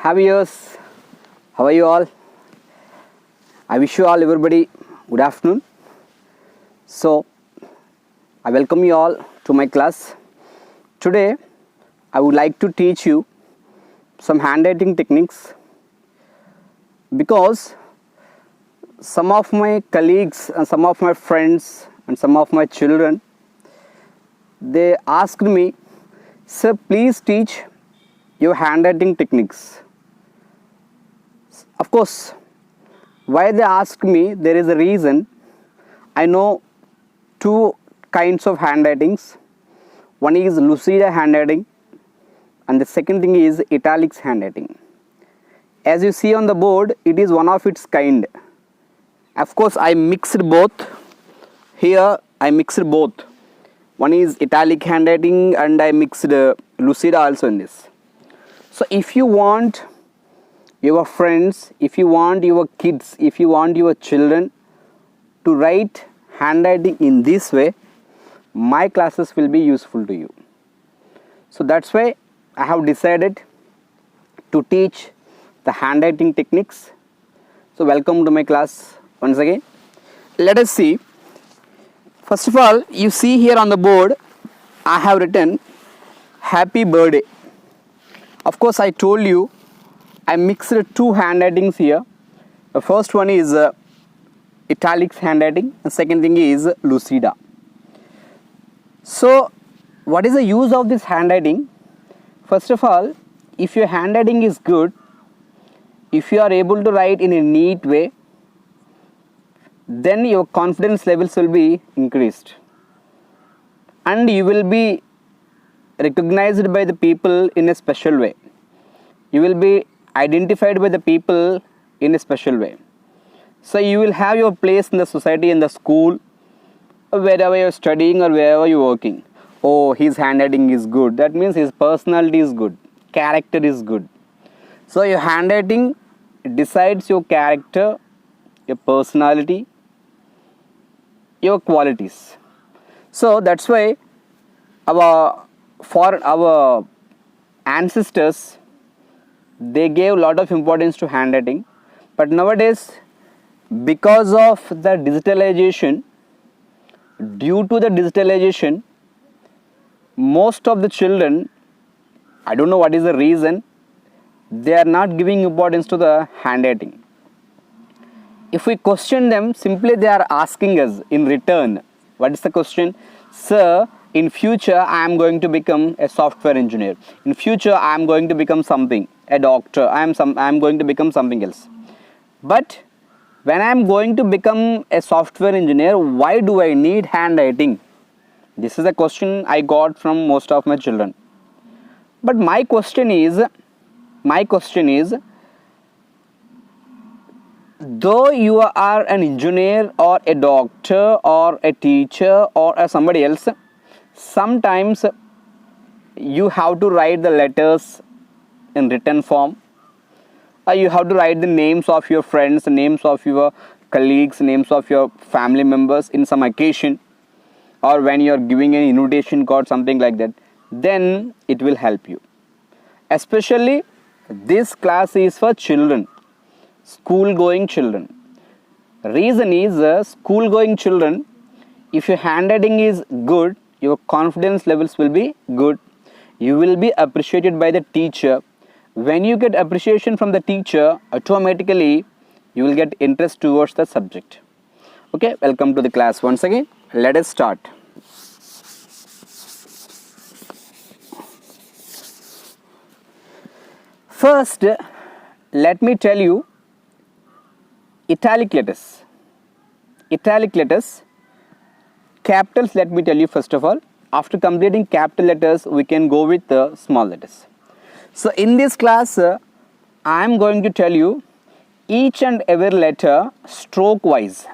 Happy years. How are you all? I wish you all, everybody, good afternoon. So, I welcome you all to my class. Today, I would like to teach you some handwriting techniques because some of my colleagues and some of my friends and some of my children, they asked me, sir, please teach your handwriting techniques. Of course, why they ask me, there is a reason. I know two kinds of handwritings. One is lucida handwriting and the second thing is italics handwriting. As you see on the board, it is one of its kind. Of course, I mixed both. Here I mixed both. One is italic handwriting and I mixed lucida also in this. So if you want your friends, if you want your kids, if you want your children to write handwriting in this way, my classes will be useful to you. So that's why I have decided to teach the handwriting techniques. So welcome to my class once again. Let us see. First of all, you see here on the board, I have written happy birthday. Of course, I told you I mixed two handwritings here. The first one is italics handwriting, and second thing is lucida. So, what is the use of this handwriting? First of all, if your handwriting is good, if you are able to write in a neat way, then your confidence levels will be increased and you will be recognized by the people in a special way. You will be identified by the people in a special way. So you will have your place in the society, in the school, wherever you are studying or wherever you are working. Oh, his handwriting is good. That means his personality is good. Character is good. So your handwriting decides your character, your personality, your qualities. So that's why for our ancestors, they gave a lot of importance to handwriting. But nowadays, because of the digitalization, due to the digitalization, most of the children, I don't know what is the reason, they are not giving importance to the handwriting. If we question them, simply they are asking us in return. What is the question? Sir, in future I am going to become a software engineer. In future I am going to become something, a doctor. I am going to become something else. But when I am going to become a software engineer, why do I need handwriting? This is a question I got from most of my children. But my question is, though you are an engineer or a doctor or a teacher or somebody else, sometimes you have to write the letters in written form. You have to write the names of your friends, names of your colleagues, names of your family members in some occasion, or when you are giving an invitation card, something like that. Then it will help you. Especially this class is for children, school-going children. Reason is school-going children, if your handwriting is good, your confidence levels will be good. You will be appreciated by the teacher. When you get appreciation from the teacher, automatically you will get interest towards the subject. Okay, welcome to the class once again. Let us start. First, let me tell you italic letters. Italic letters, capitals, let me tell you first of all. After completing capital letters, we can go with the small letters. So in this class, I am going to tell you each and every letter stroke wise.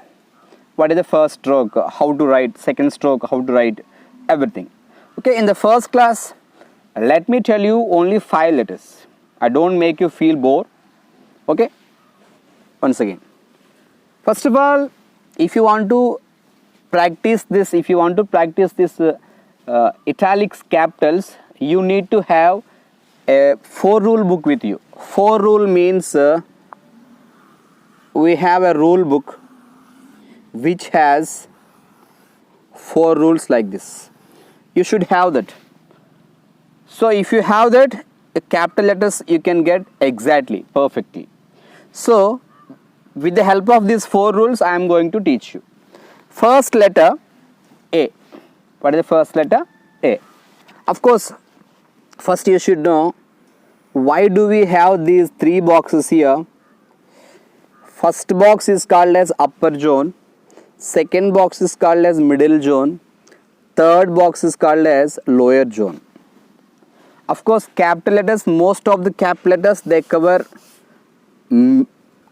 What is the first stroke, how to write, second stroke, how to write, everything. Okay, in the first class, let me tell you only 5 letters. I don't make you feel bored. Okay, once again. First of all, if you want to practice this, italics capitals, you need to have a 4 rule book with you. 4 rule means we have a rule book which has 4 rules like this. You should have that. So if you have that, capital letters you can get exactly, perfectly. So with the help of these 4 rules, I am going to teach you. First letter A. What is the first letter? A. Of course, first you should know why do we have these 3 boxes here. First box is called as upper zone, second box is called as middle zone, third box is called as lower zone. Of course, capital letters, most of the capital letters, they cover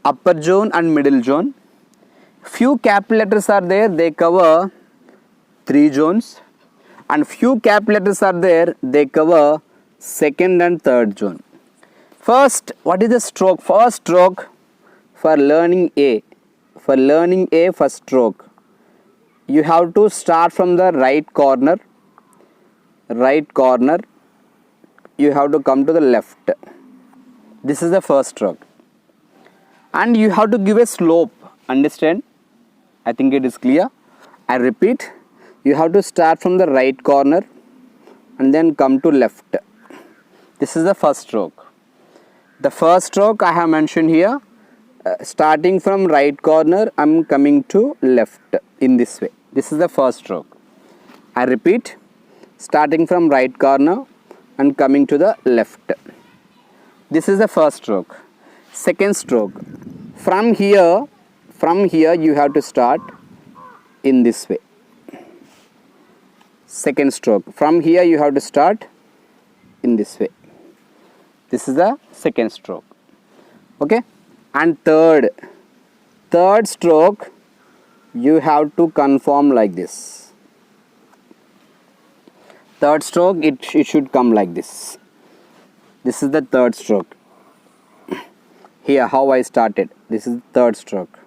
upper zone and middle zone. Few capital letters are there, they cover 3 zones, and few capital letters are there, they cover second and third zone. First, what is the stroke? First stroke for learning A. For learning A, first stroke, you have to start from the right corner. You have to come to the left. This is the first stroke. And you have to give a slope. Understand? I think it is clear. I repeat. You have to start from the right corner and then come to left. This is the first stroke. The first stroke I have mentioned here. Starting from right corner, I am coming to left in this way. This is the first stroke. I repeat. Starting from right corner and coming to the left. This is the first stroke. Second stroke. From here you have to start in this way. Second stroke. From here you have to start in this way. This is the second stroke. Okay? And third stroke, you have to conform like this. Third stroke, it should come like this. This is the third stroke. Here, how I started. This is the third stroke.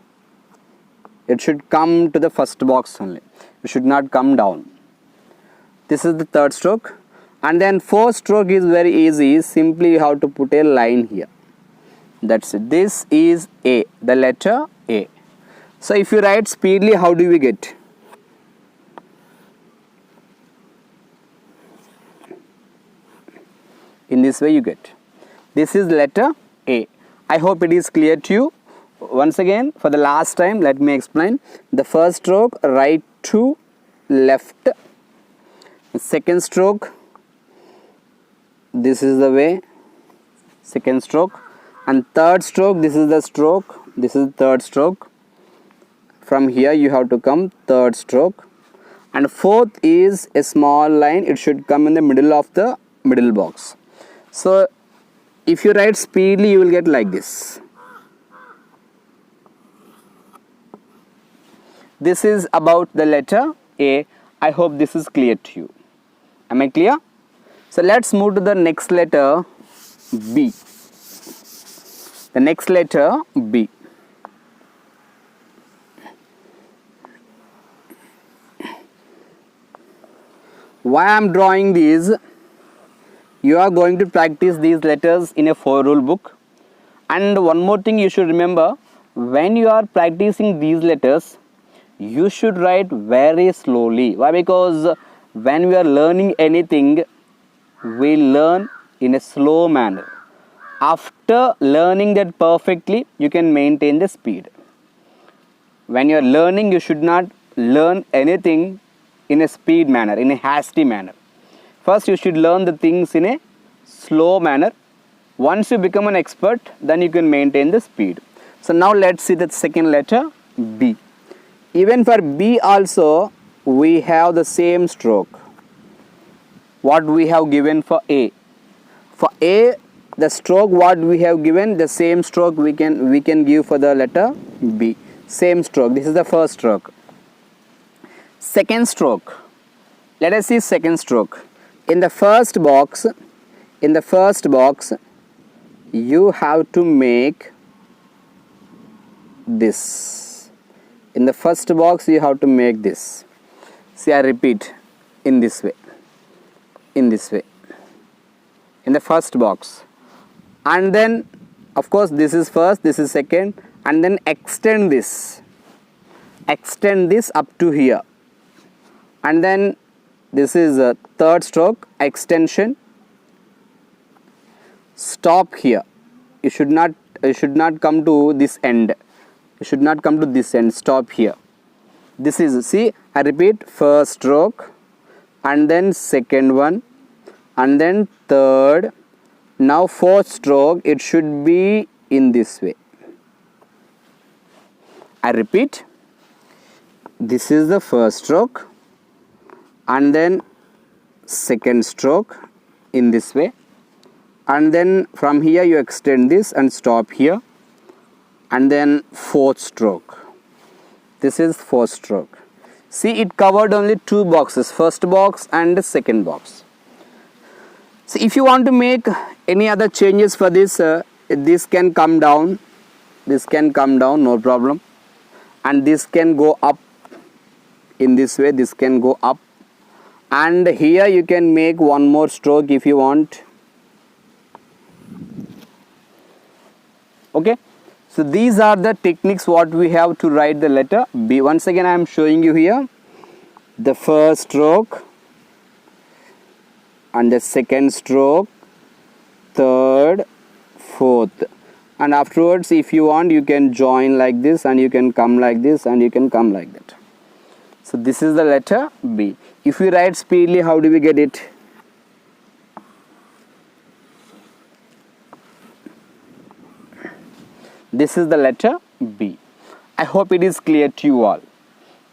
It should come to the first box only. It should not come down. This is the third stroke. And then fourth stroke is very easy. Simply you have to put a line here. That's it. This is A, the letter A. So if you write speedily, how do we get? In this way you get. This is letter A. I hope it is clear to you. Once again, for the last time, let me explain. The first stroke, right to left. Second stroke, this is the way. Second stroke. And third stroke, this is the stroke. This is the third stroke. From here you have to come third stroke. And fourth is a small line. It should come in the middle of the middle box. So if you write speedily, you will get like this. This is about the letter A. I hope this is clear to you. Am I clear? So let's move to the next letter, B. The next letter, B. Why I am drawing these? You are going to practice these letters in a 4-rule book. And one more thing you should remember, when you are practicing these letters, you should write very slowly. Why? Because when we are learning anything, we learn in a slow manner. After learning that perfectly, you can maintain the speed. When you are learning, you should not learn anything in a speed manner, in a hasty manner. First, you should learn the things in a slow manner. Once you become an expert, then you can maintain the speed. So now let's see the second letter, B. Even for B also, we have the same stroke. What we have given for A. For A, the stroke what we have given, the same stroke we can give for the letter B. Same stroke. This is the first stroke. Second stroke. Let us see second stroke. In the first box, you have to make this. In the first box, you have to make this. See, I repeat, in this way. In this way. In the first box. and then of course this is first, this is second, and then extend this up to here, and then this is a third stroke, extension, stop here. You should not come to this end, stop here. This is, see, I repeat, first stroke, and then second one, and then third. Now fourth stroke, it should be in this way. I repeat, this is the first stroke, and then second stroke in this way, and then from here you extend this and stop here, and then fourth stroke. This is fourth stroke. See, it covered only two boxes, first box and the second box. So if you want to make any other changes for this, this can come down, no problem, and this can go up in this way, this can go up, and here you can make one more stroke if you want. Okay, so these are the techniques what we have to write the letter B. Once again I am showing you here the first stroke and the second stroke, third, fourth, and afterwards if you want you can join like this, and you can come like this, and you can come like that. So this is the letter B. If we write speedily, how do we get it? This is the letter B. I hope it is clear to you all.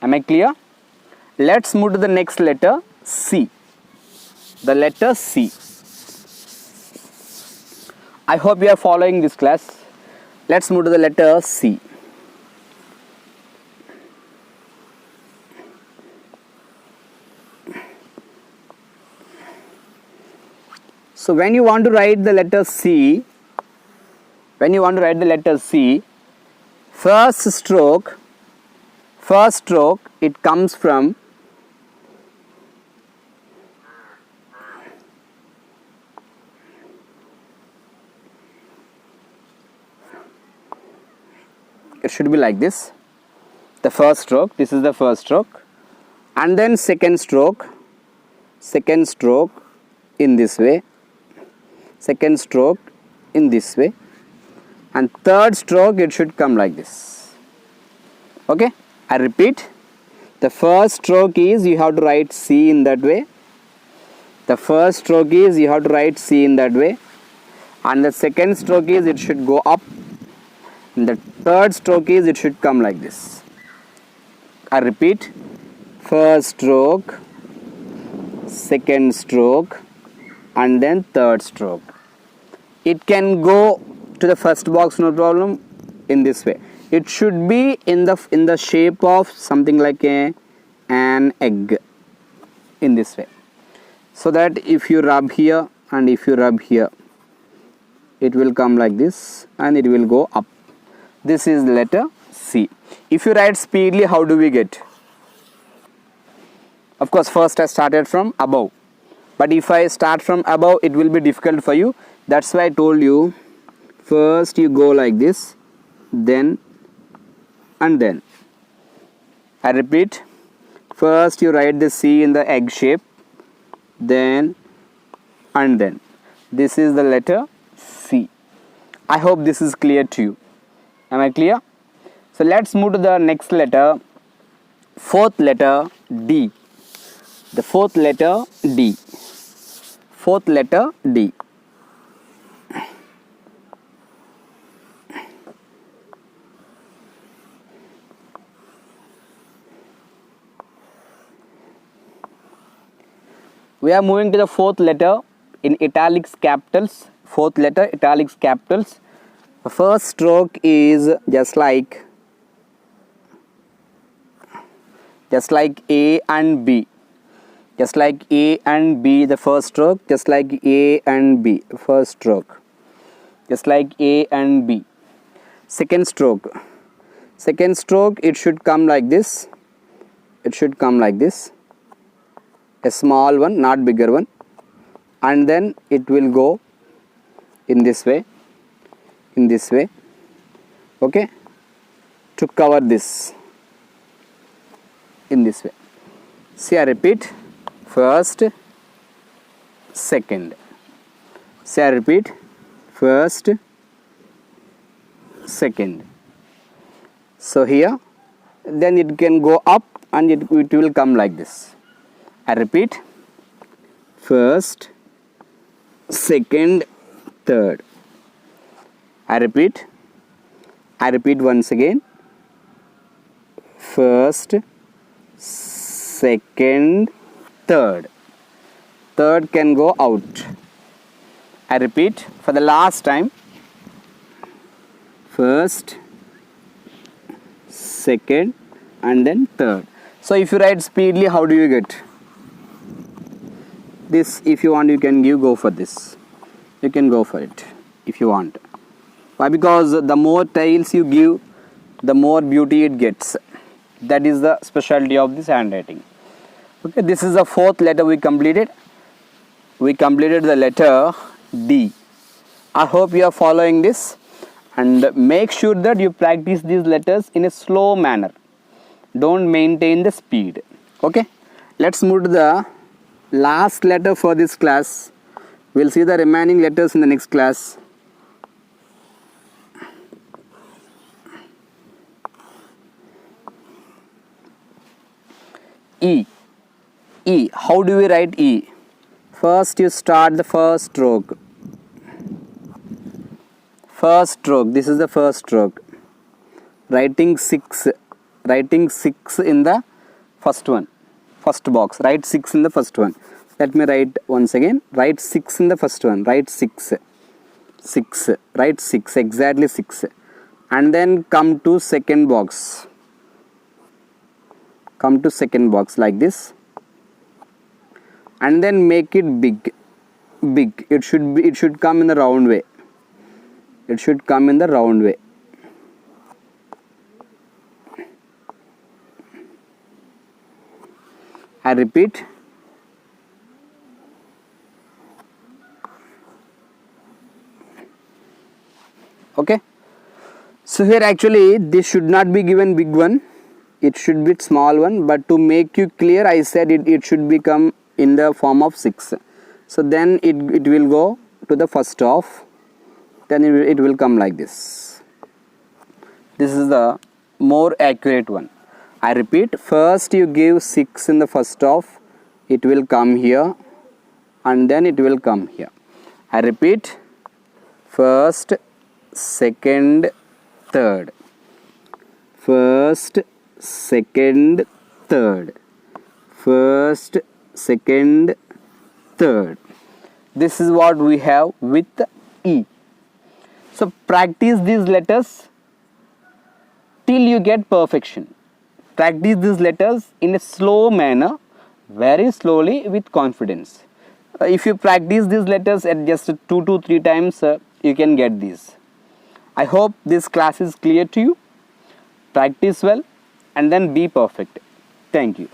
Am I clear? Let's move to the next letter, C. The letter C. I hope you are following this class. Let's move to the letter C. So when you want to write the letter C, first stroke, it comes from it should be like this. The first stroke, this is the first stroke, and then second stroke in this way, second stroke in this way, and third stroke it should come like this. Okay, I repeat, the first stroke is you have to write C in that way, the first stroke is you have to write C in that way, and the second stroke is it should go up, and the third stroke is it should come like this. I repeat, first stroke, second stroke, and then third stroke. It can go to the first box, no problem, in this way. It should be in the shape of something like an egg, in this way, so that if you rub here and if you rub here, it will come like this and it will go up. This is letter C. If you write speedily, how do we get? Of course, first I started from above, but if I start from above, it will be difficult for you. That's why I told you, first you go like this, then and then. I repeat, first you write the C in the egg shape, then and then. This is the letter C. I hope this is clear to you. Am I clear? So let's move to the next letter, fourth letter, D. The fourth letter, D. Fourth letter, D. We are moving to the fourth letter in italics capitals. Fourth letter, italics capitals. The first stroke is just like A and B. Just like A and B, the first stroke, just like A and B, first stroke. Just like A and B. Second stroke. Second stroke, it should come like this. It should come like this. A small one, not bigger one. And then it will go in this way. in this way, okay, to cover this in this way. See, I repeat, first, second. See, I repeat, first, second. So here, then it can go up and it will come like this. I repeat, first, second, third. I repeat once again, first, second, third. Third can go out. I repeat for the last time, first, second, and then third. So if you write speedily, how do you get this? If you want, you can go for this. You can go for it if you want. Why? Because the more tails you give, the more beauty it gets. That is the specialty of this handwriting. Okay, this is the fourth letter we completed. We completed the letter D. I hope you are following this, and make sure that you practice these letters in a slow manner. Don't maintain the speed. Okay, let's move to the last letter for this class. We'll see the remaining letters in the next class. E. E. How do we write E? First, you start the first stroke. First stroke. This is the first stroke. Writing 6. Writing 6 in the first one. First box. Write 6 in the first one. Let me write once again. Write 6 in the first one. Write 6. 6. Write 6. Exactly 6. And then come to second box. Come to second box like this. And then make it big. Big. It should come in the round way. It should come in the round way. I repeat. Okay. So here actually this should not be given big one. It should be small one. But to make you clear, I said it should become in the form of 6. So then it will go to the first half. Then it will come like this. This is the more accurate one. I repeat, first you give 6 in the first half. It will come here. And then it will come here. I repeat, first, second, third. First, second, third. First, second, third. This is what we have with E. So practice these letters till you get perfection. Practice these letters in a slow manner, very slowly with confidence. If you practice these letters at just 2 to 3 times, you can get these. I hope this class is clear to you. Practice well and then be perfect. Thank you.